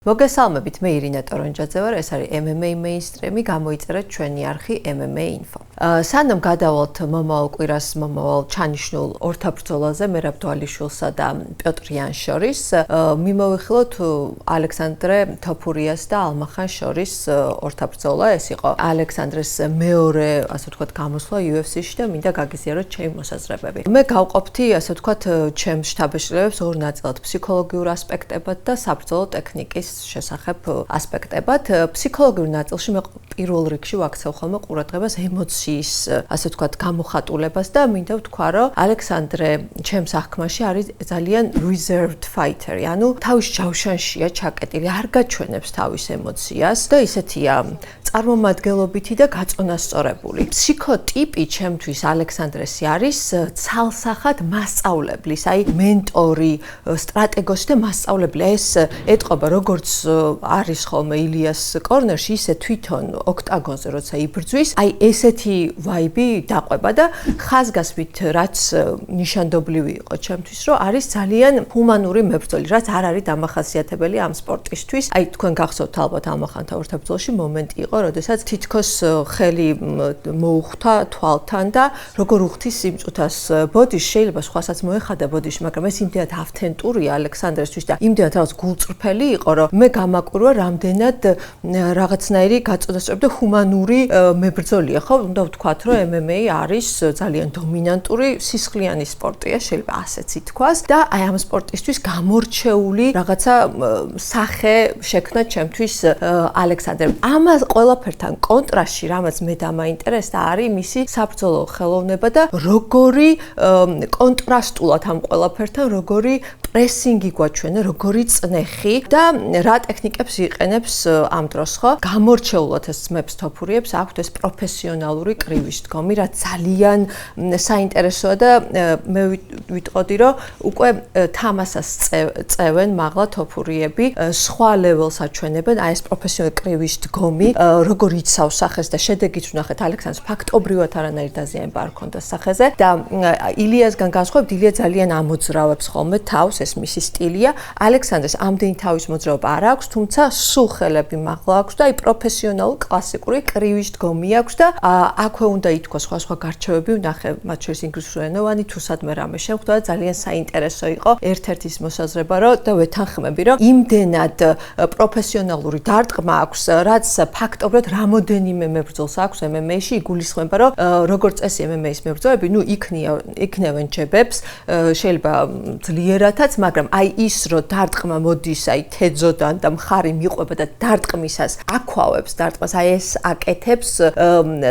მოგესალმებით, მე ირინა ტორონჯაძე ვარ, ეს არის MMA Mainstream-ი, გამოიწერეთ ჩვენი არხი MMA Info. სანამ გადავალთ მომავალ კვირას მომავალ ჩანიშნულ ორთაბრძოლაზე მერაბ დვალიშვილსა და პიოტრ იან შორის, მიმოვიხილოთ ალექსანდრე თოფურიას და ალმახან შორის ორთაბრძოლა. ეს იყო ალექსანდრეს მეორე, ასე ვთქვათ, გამოსვლა UFC-ში და მინდა გაგიზიაროთ ჩემი მოსაზრებები. მე გავყოფთი, ასე ვთქვათ, ჩემს შთაბეჭდილებებს ორ ნაწილად, ფსიქოლოგიურ ასპექტებად და საბრძოლო ტექნიკის შესახებ ასპექტებად. ფსიქოლოგიურ ნაწილში მე პირველ რიგში ვაქცევ ხოლმე ყურადღებას ემოციის, ასე ვთქვათ, გამოხატულებას და მინდა ვთქვა, რომ ალექსანდრე ჩემს აღქმაში არის ძალიან reserved fighter, ანუ თავის ჯავშანშია ჩაკეტილი, არ გაჩვენებს თავის ემოციას და ისეთია წარმომადგენლობითი და გაწონასწორებული. ფსიქოტიპი ჩემთვის ალექსანდრესი არის ცალსახად მასწავლებლის, აი მენტორი, სტრატეგოსი და მასწავლებელი. ეს ეტყობა როგორც არის ხოლმე ილიას კორნერში, ისე თვითონ ოქტაგონზე როცა იბრძვის, აი ესეთი ვაიბი დაყვება და ხაზგასმით რაც ნიშანდობლივი იყო ჩემთვის, რომ არის ძალიან ჰუმანური მებრძოლი, რაც არ არის დამახასიათებელი ამ სპორტისთვის. აი თქვენ გახსოვთ ალბათ ალმახანთა ორთაბრძოლაში მომენტი იყო, როდესაც თითქოს ხელი მოუხდა თვალთან და როგორ უხდის სიმწუთას ბოდიში, შეიძლება სხვასაც მოეხადა ბოდიში, მაგრამ ეს იმდენად ავთენტურია ალექსანდრესთვის და იმდენად რაღაც გულწრფელი იყო, რომ მე გამაკვირვა რამდენად რაღაცნაირი გაწონასწორებული და ჰუმანური მებრძოლია, ხო? უნდა ვთქვათ, რომ MMA არის ძალიან დომინანტური სისხლიანი სპორტია, შეიძლება ასეც ითქვას და აი ამ სპორტისთვის გამორჩეული რაღაცა სახე შექმნა ჩემთვის ალექსანდრემ. ამას ყველაფერთან კონტრასტში, რამაც მე დამაინტერესდა, არის მისი საბრძოლო ხელოვნება და როგორი კონტრასტულად ამ ყველაფერთან, როგორი პრესინგი გვაჩვენა, როგორი წნეხი და რა ტექნიკებს იყენებს ამ დროს, ხო? გამორჩეულად ეს ძმებს თოფურიებს აქვთ ეს პროფესიონალური კრივის დგომი, რაც ძალიან საინტერესოა და მე ვიტყოდი, რომ უკვე თამასას წევენ მაღლა თოფურიები, სხვა ლეველს აჩვენებენ, აი ეს პროფესიონალური კრივის დგომი, როგორ იცავს სახეს და შედეგიც ვნახეთ ალექსანდრეს ფაქტობრივად არანაირი დაზიანება არ ჰქონდა სახეზე და ილიასგან განსხვავებით, ილია ძალიან ამოძრავებს ხოლმე თავს, ეს მისი სტილია. ალექსანდრეს ამდენი თავის მოძრაობა არ აქვს, თუმცა სულ ხელები მაღლა აქვს და აი პროფესიონალურ კლასიკური კრივის დგომი აქვს და აქვე უნდა ითქვას სხვა გარჩევები ვნახე, მათ შორის ინგლისურენოვანი თუ სადმე რამე შემხვდა და ძალიან საინტერესო იყო ერთ-ერთი ის მოსაზრება, რომ და ვეთანხმები, რომ იმდენად პროფესიონალური დარტყმა აქვს, რაც ფაქტობრივად რამოდენიმე მებრძოლს აქვს MMA-ში, იგულისხმება, რომ როგორც წესი MMA-ის მებრძოლები, ნუ იქნევენ ჯებებს, შეიძლება ძლიერათაც, მაგრამ აი ის, რომ დარტყმა მოდის აი თეძოდან და მხარი მიყვება და დარტყმისას აქვავებს დარტყმას, აი ეს აკეთებს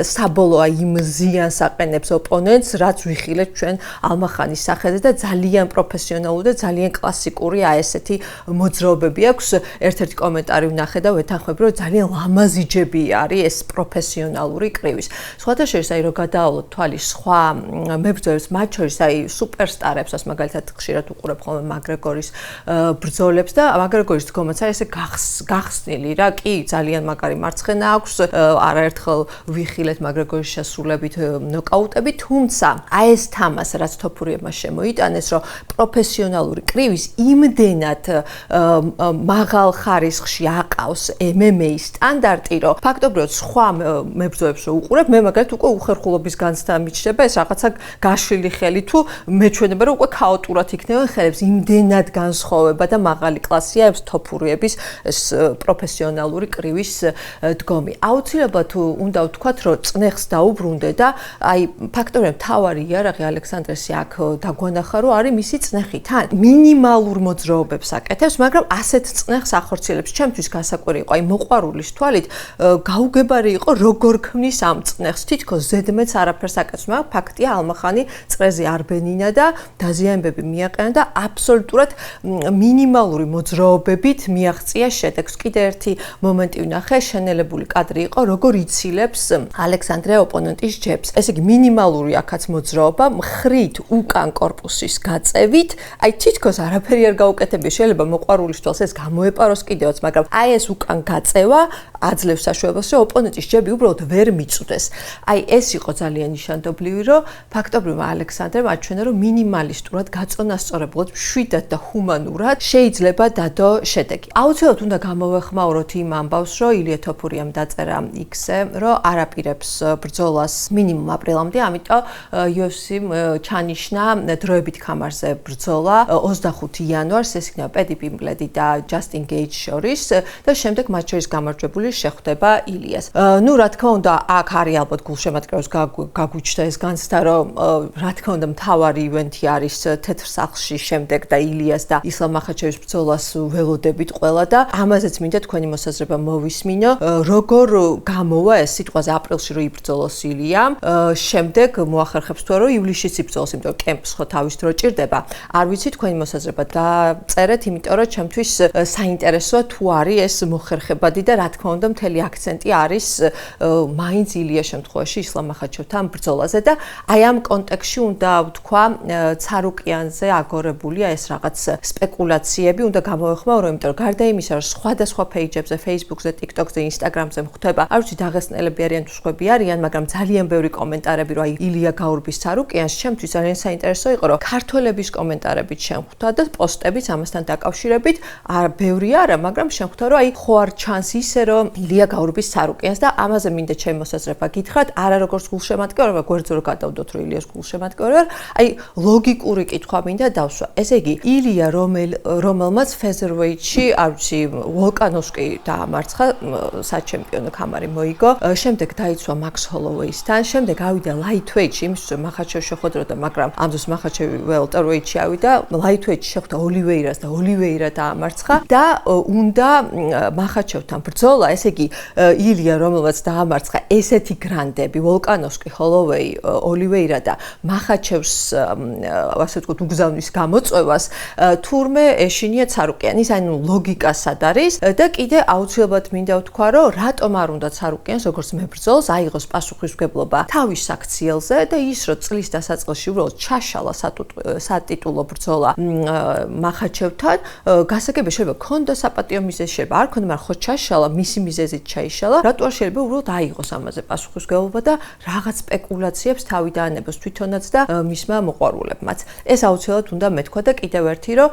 საბოლოო იმ ზიანს აყენებს ოპონენტს, რაც ვიხილეთ ჩვენ ალმახანის სახეზე და ძალიან პროფესიონალური და ძალიან კლასიკური აი ესეთი მოძრაობები აქვს. ერთ-ერთი კომენტარი ვნახე და ვეთანხმები, რომ ძალიან ლამაზი ჯები არის ეს პროფესიონალური კრივის. სხვათა შორის აი რომ გადაავლოთ თვალი სხვა მებრძოლებს, მათ შორის აი სუპერსტარებს, მაგალითად ხშირად უყურებ ხოლმე მაგრეგორის ბრძოლებს და მაგრეგორის დგომაც არის ესე გახსნილი რა, კი ძალიან მაგარი მარცხენა აქვს, არაერთხელ ვიხილეთ მაგრეგორის შესრულებით ნოკაუტები, თუმცა აი ეს თამას, რაც თოფურიებმა შემოიტანეს, რომ პროფესიონალური კრივის იმდენად მაღალ ხარისხში აყავს MMA-ის სტანდარტი, რომ ფაქტობრივად სხვა მებრძოლებს რო უყურებ, მე მაგალითად უკვე უხერხულობის განცდა მიჩნდება, ეს რაღაცა გაშლილი ხელი თუ მეჩვენება, რომ უკვე ქაოტურად იქნებიან ხელებს, იმდენად განსხვავება და მაღალი კლასია ეს თოფურიების ეს პროფესიონალური კრივის დგომი. აუცილებლად უნდა ვთქვათ, რომ წნეხს დაუბრუნდე და აი ფაქტობრივად თავარი იარაღი ალექსანდრესი აქ დაგვანახა, რომ არის მისი წნეხი. თან მინიმალურ მოძრაობებს აკეთებს, მაგრამ ასეთ წნეხს ახორციელებს. ჩემთვის განსაკვირი იყო, აი მოყვარულის თვალით გაუგებარი იყო, როგორ ქმნის ამ წნეხს. თითქოს ზედმეც არაფერს აკეთებს, მაგრამ ფაქტია ალმახანი წრეზე არ ბენინა და დაზიანებები მიაყენა და აბსოლუტურად მინიმალური მოძრაობებით მიაღწია შედეგს. კიდე ერთი მომენტი ვნახე, შენელებული კადრი იყო, როგორ იცილებს ალექსანდრე ოპონენტის ჯებს. ესე იგი მინიმალური აქაც მოძრაობა, მხრით უკან კორპუსის გაწევით, აი თითქოს არაფერი არ გაუკეთებია, შეიძლება მოყვარულის თვალს ეს გამოეპაროს კიდევაც, მაგრამ აი ეს უკან გაწევა აძლევს საშუალებას, რომ ოპონენტის ჯები უბრალოდ ვერ მიწვდეს. აი ეს იყო ძალიან ნიშანდობლივი, რომ ფაქტობრივად ალექსანდრემ აჩვენა, რომ მინიმალისტურად გაწონასწორებლად მშვიდად და ჰუმანურად შეიძლება დადო შედეგი. აუცილებლად უნდა გამოვეხმაუროთ იმ ამბავს, რომ ილია თოფურიამ დაწერა X-ზე, რომ არაპირებს ბრძოლას მინიმუმ აპრილამდე, ამიტომ UFC-მ ჩანიშნა დროებით ხამარზე ბრძოლა 25 იანვარს, ეს იქნება პედი პიმბლედი და ჯასტინ გეიჯ შორის და შემდეგ მათ შორის გამარჯვებული შეხვდება ილიას. ნუ რა თქმა უნდა, აქ არის ალბათ გულშემატკივრებს გაგვიჩნდა ეს განცდა, რომ რა თქმა უნდა მთავარი ივენთი არის თეთრ სახლში შემდეგ და ილიას და ისლამ მახაჩევის ბრძოლას ველოდებით ყველა და ამაზეც მინდა თქვენი მოსაზრება მოვისმინო, როგორ გამოვა ეს სიტყვაზე აპრილში რომ იბრძოლოს ილიამ, შემდეგ მოახერხებს თუ არა რომ ივლისშიც იბრძოლოს, იმიტომ რომ კემპს ხო თავის დრო ჭირდება. არ ვიცი თქვენი მოსაზრება დაწერეთ, იმიტომ რომ ჩემთვის საინტერესოა თუ არის ეს მოხერხებადი და რა თქმა უნდა მთელი აქცენტი არის მაინც ილიას შემთხვევაში ისლამ მახაჩევთან ბრძოლაზე და აი ამ კონტექსტში უნდა ვთქვა ცარუკიანზე აგორებულია ეს რაღაც სპეკულაციები, უნდა გამოვეხმაურო, იმიტომ რომ გარდა იმისა, რომ სხვადასხვა პეიჯებზე, Facebook-ზე, TikTok-ზე, Instagram-ზე მხდება, არ ვიცი დაღესტნელები არიან თუ სხვები არიან, მაგრამ ძალიან ბევრი კომენტარები რომ აი ილია გაურბის ცარუკიანს, ჩემთვის ძალიან საინტერესო იყო, რომ ქართველების კომენტარებით შემხვდა და პოსტებიც ამასთან დაკავშირებით, ბევრი არა, მაგრამ შემხვდა, რომ აი ხო არ ჩანს ისე, რომ ილია გაურბის ცარუკიანს და ამაზე მინდა ჩემი მოსაზრება გითხრათ, არა როგორც გულშემატკივრება, გვერდზე რომ გადავდოთ, რომ ილიას გულშემატკივრება, აი ლოგიკური კითხვა მინდა დავსვა. ესე იგი, ილია რომელმაც featherweight-ში, არ ვიცი, ვოლკანოვსკი დაამარცხა, საჩემპიონო ხამარი მოიგო, შემდეგ დაიცვა Max Holloway-სთან, შემდეგ ავიდა lightweight-ში, იმისთვის რომ მახაჩევი შეხვედროდა, მაგრამ ამ დროს მახაჩევი welterweight-ში ავიდა, lightweight-ში შეხვდა ოლივეირას და ოლივეირა დაამარცხა და უნდა მახაჩევთან ბრძოლა, ესე იგი, ილია რომელმაც დაამარცხა ესეთი გრანდები, ვოლკანოვსკი, Holloway, ოლივეირა და მახაჩევს ასე ვთქვათ, უგზავნის გამოწვევას, თურმე ეშინია ცარუკიანი, ანუ ლოგიკა სად არის და კიდე აუცილებლად მინდა ვთქვა, რომ რატომ არ უნდა ცარუკიანს როგორც მებრძოლს აიღოს პასუხისმგებლობა თავის აქციელზე და ის რომ წლის დასაწყისში უბრალოდ ჩაშალა სატიტულო ბრძოლა მახაჩევთან, გასაგებია შეიძლება ქონდა საპატიო მიზეზი, შეიძლება არ ქონდა, მაგრამ ხო ჩაშალა, მისი მიზეზით ჩაიშალა, რატო არ შეიძლება უბრალოდ აიღოს ამაზე პასუხისმგებლობა და რაღაც სპეკულაციებს თავი დაანებოს თვითონაც და მისმა მოყვარულებმაც. ეს აუცილებლად უნდა მეთქვა და კიდევ ერთი რომ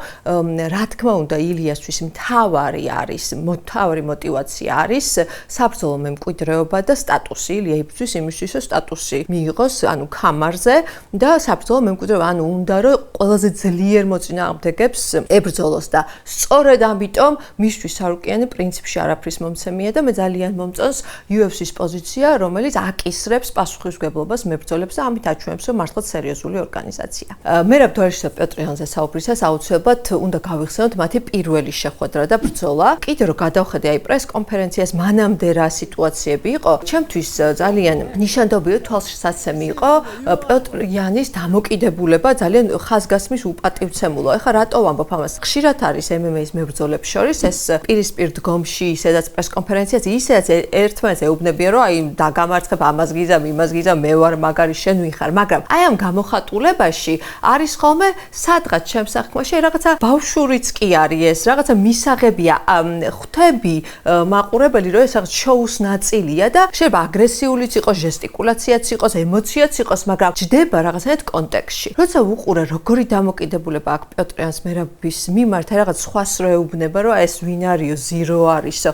რა თქმა უნდა ილიასთვის მთავარი мотивация არის საბრძოლო მემკვიდრეობა და სტატუსი. ილია იბრძვის იმისთვის რომ სტატუსი მიიღოს, ანუ ხამარზე და საბრძოლო მემკვიდრეობა, ანუ უნდა რომ ყველაზე ძლიერ მოწინააღმდეგებს ებრძოლოს და სწორედ ამიტომ მისთვის ცარუკიანი პრინციპში არაფრის მომცემია და მე ძალიან მომწონს UFC-ს პოზიცია, რომელიც აკისრებს პასუხისმგებლობას მებრძოლებს და ამით აჩვენებს რომ მართლაც სერიოზული ორგანიზაცია. მერაბ დოაშისა პეტრიანზე საუბრისას აუცილებლად უნდა გავიხსენოთ მათი პირველი შეხვედრა და ბრძოლა. კიდე რომ გადავხედე აი პრეს-კონფერენციას მანამდე რა სიტუაციები იყო, ჩემთვის ძალიან ნიშანდობილი თვალსაჩინო იყო პეტრიანის დამოკიდებულება ძალიან ხაზგასმის უპატივცემულო. ეხლა რატო ვამბობ ამას? ხშირად არის MMA-ის მებრძოლებს შორის ეს პირისპირ დგომში, ისედაც პრეს-კონფერენციაზე, ისედაც ერთმანეთს ეუბნებიან, რომ აი დაგამარცხებ ამას გიზამ, იმას გიზამ, მე ვარ მაგარი, შენ ვიხარ, მაგრამ აი ამ გამოხატულებაში არის ხოლმე სადღაც ჩემს საქმეში რაღაცა ბავშვურიც კი არის ეს, რაღაცა მისაღებია, ხვდები მაყურებელი, რომ ეს რაღაც შოუს ნაწილია და შეიძლება აგრესიულიც იყოს, ჟესტიკულაციაც იყოს, ემოციაც იყოს, მაგრამ ჯდება რაღაცნაირად კონტექსტში. როცა უყურე როგორი დამოკიდებულება აქვს პეტრიანს მერაბის მიმართ, რაღაც სხვას რო ეუბნება, რომ ეს ვინ არისო, ზირო არისო.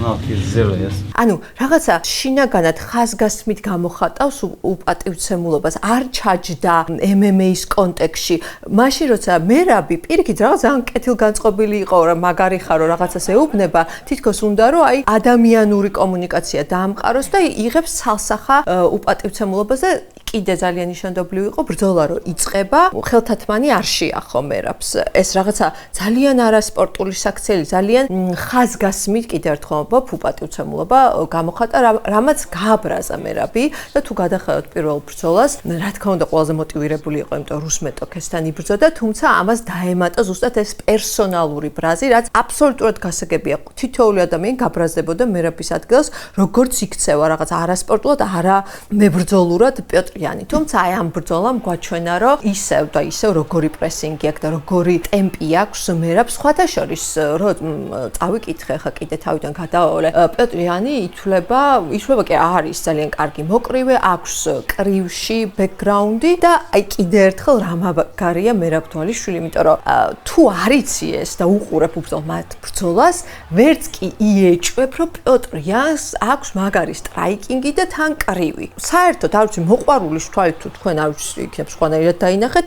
ანუ რაღაცა შინაგანად ხაზგასმით გამოხატავს უპატივცემულობას, არ ჩაჯდა MMA-ის კონტექსტში. მაშინ როცა მერაბი პირიქით რაღაც ძალიან კეთილგანწყობილი იყო, რომ მაგარი ხარო რაღაცას ეუბნება, თითქოს უნდა რომ აი ადამიანური კომუნიკაცია დაამყაროს და იღებს ცალსახა უპატივცემულობას და კიდე ძალიან ნიშანდობლივი იყო ბრძოლა რომ იწყება, ხელთათმანი არ შეახო მერაბს. ეს რაღაცა ძალიან არასპორტული საქციელი, ძალიან ხაზგასმით კიდე ერთხელ ვამბობ, უპატივცემულობა გამოხატა, რამაც გააბრაზა მერაბი და თუ გადახედავთ პირველ ბრძოლას, რა თქმა უნდა ყველაზე მოტივირებული იყო, იმიტომ რომ რუსმეტოქესთან იბრძოდა, თუმცა ამას დაემატა ზუსტად ეს პერსონალური ბრაზი, რაც აბსოლუტურად გასაგებია. თითოეული ადამიანი გაბრაზდებოდა მერაბის ადგილას, როგორც იქცევა რაღაც არასპორტულად, არა მებრძოლურად პეტრ პიოტრიანი. თუმცა აი ამ ბრძოლამ გვაჩვენა, რომ ისევ და ისევ როგორი პრესინგი აქვს და როგორი ტემპი აქვს მერაბს. სხვათა შორის, რომ წავიკითხე ხა კიდე თავიდან გადავალე. პიოტრიანი ითვლება კი არის ძალიან კარგი მოკრივე, აქვს კრივში ბექგრაუნდი და აი კიდე ერთხელ რა მაგარია მერაბ თვალიშვილი, იმიტომ რომ თუ არიცი ეს და უყურებ უბრალოდ მათ ბრძოლას, ვერც კი იეჭვებ, რომ პიოტრიანს აქვს მაგარი სტრაიკინგი და თან კრივი. საერთოდ არ ვიცი, მოყვარულის თვალით თუ თქვენ არ ვიცი, იქნებ სხვანაირად დაინახეთ,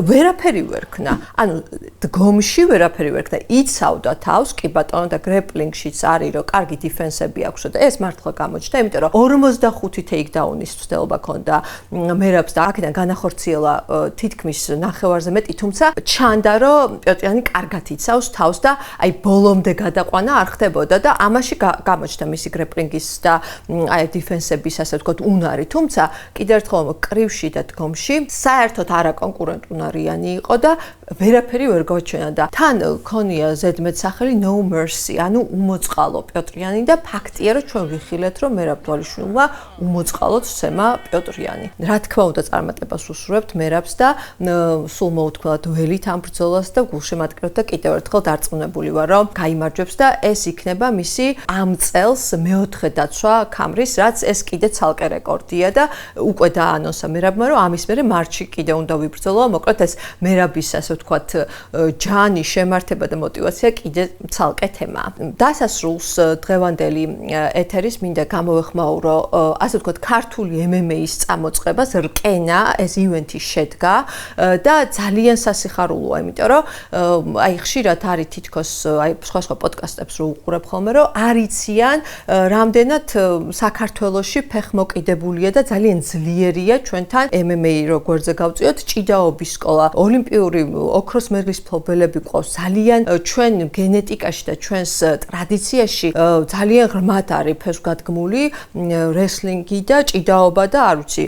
ვერაფერი ვერ ქნა. ანუ დგომში ვერაფერი ვერ ქნა. იცავდა თავს, კი ბატონო და გრეპლინგშიც არის, რომ კარგი დიფენსები აქვს და ეს მართლა გამოჩნდა, იმიტომ რომ 45 ტეიქდაუნის ცდელობა ქონდა მერაბს და აქედან განახორციელა თითქმის ნახევარზე მეტი, თუმცა ჩანდა, რომ პიოტრიანი კარგად იცავს თავს და აი ბოლომდე გადაყვანა არ ხდებოდა და ამაში გამოჩნდა მისი გრეპლინგის და აი დიფენსების ასე ვთქვათ უნარი, თუმცა კიდევ ერთხელ კრივში და დგომში საერთოდ არაკონკურენტუნარიანი იყო და ვერაფერი ვერ გაჩვენა და თან ქონია ზედმეტსახელი no mercy, ანუ უმოწყალო პიოტრიანი და ფაქტია, რომ ჩვენ ვიხილეთ, რომ მერაბ თვალიშვილმა უმოწყალოდ სცემა პიოტრიანი. რა თქმა უნდა, წარმატებას უსურვებთ მერაბს და სულ მოუთქველად ველით ამ ბრძოლას და გულშემატკივრებთ და კიდევ ერთხელ დარწმუნებული ვარ, რომ გაიმარჯვებს და ეს იქნება მისი ამ წელს მეოთხე დაცვა ქამრის, რაც ეს კიდე ცალკე რეკორდია და უკვე დაანონსა მერაბმა, რომ ამის მერე მარტში კიდე უნდა ვიბრძოლო, მოკლედ ეს მერაბის ასე ვთქვათ ჯანი, შემართება და мотиваცია კიდე ცალკე თემაა. დასასრულს დღევანდელი ეთერის მინდა გამოვეხმაურო, ასე ვთქვათ, ქართული MMA-ის წამოწყებას, რკენა ეს ივენთი შედგა და ძალიან სასიხარულოა, იმიტომ რომ აი ხშირად არის თითქოს აი სხვა პოდკასტებს რო უყურებ ხოლმე, რომ არიციან რამდენად საქართველოში ფეხმოკიდებულია და ძალიან ძლიერია ჩვენთან MMA როგვერზე გავწიოთ, ჭიდაობის სკოლა, ოლიმპიური ოქროს მედლის მფლობელები ყავს, ძალიან ჩვენ გენეტიკაში და ჩვენს ტრადიციაში ძალიან ღრმად არის ფეხგადგმული რესლინგი და ჭიდაობა და არ ვიცი,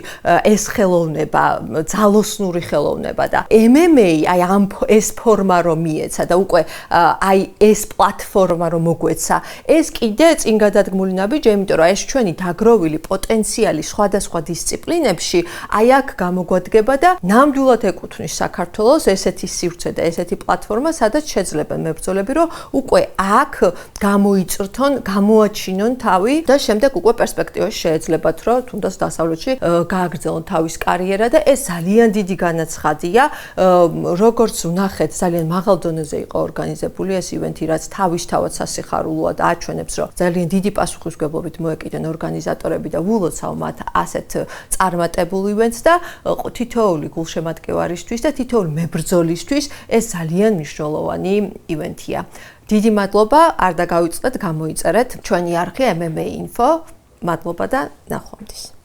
ეს ხელოვნება, ძალოსნური ხელოვნება და MMA აი ამ ეს ფორმა რომ მიეცა და უკვე აი ეს პლატფორმა რომ მოგვეცა, ეს კიდე წინ გადადგმული ნაბიჯი, იმიტომ რომ ეს ჩვენი დაგროვილი პოტენციალი სხვადასხვა დისციპლინებში აი აქ გამოგვადგება და ნამდვილად ეკუთვნის საქართველოს ესეთი სივრცე და ესეთი პლატფორმა, სადაც შეძლებენ მებრძოლები, რომ უკვე აქ გამოიწრთონ, გამოაჩინონ თავი და შემდეგ უკვე პერსპექტივაში შეეძლებათ, რომ თუნდაც დასავლეთში გააგრძელონ თავის კარიერა და ეს ძალიან დიდი განაცხადია, როგორც ვნახეთ, ძალიან მაღალ დონეზე იყო ორგანიზებული ეს ივენთი, რაც თავისთავად სასიხარულოა და აჩვენებს, რომ ძალიან დიდი პასუხისმგებლობით მოეკიდენ ორგანიზატორები და ვულოცავ მათ ასეთ წარმატებულ ივენთს და თითოეული გულშემატკივარისთვის და თითოეული მებრძოლისთვის ეს ძალიან მნიშვნელოვანი ივენთია. დიდი მადლობა, არ დაგავიწყდეთ, გამოიწერეთ ჩვენი არხი MMA Info. მადლობა და ნახვამდის.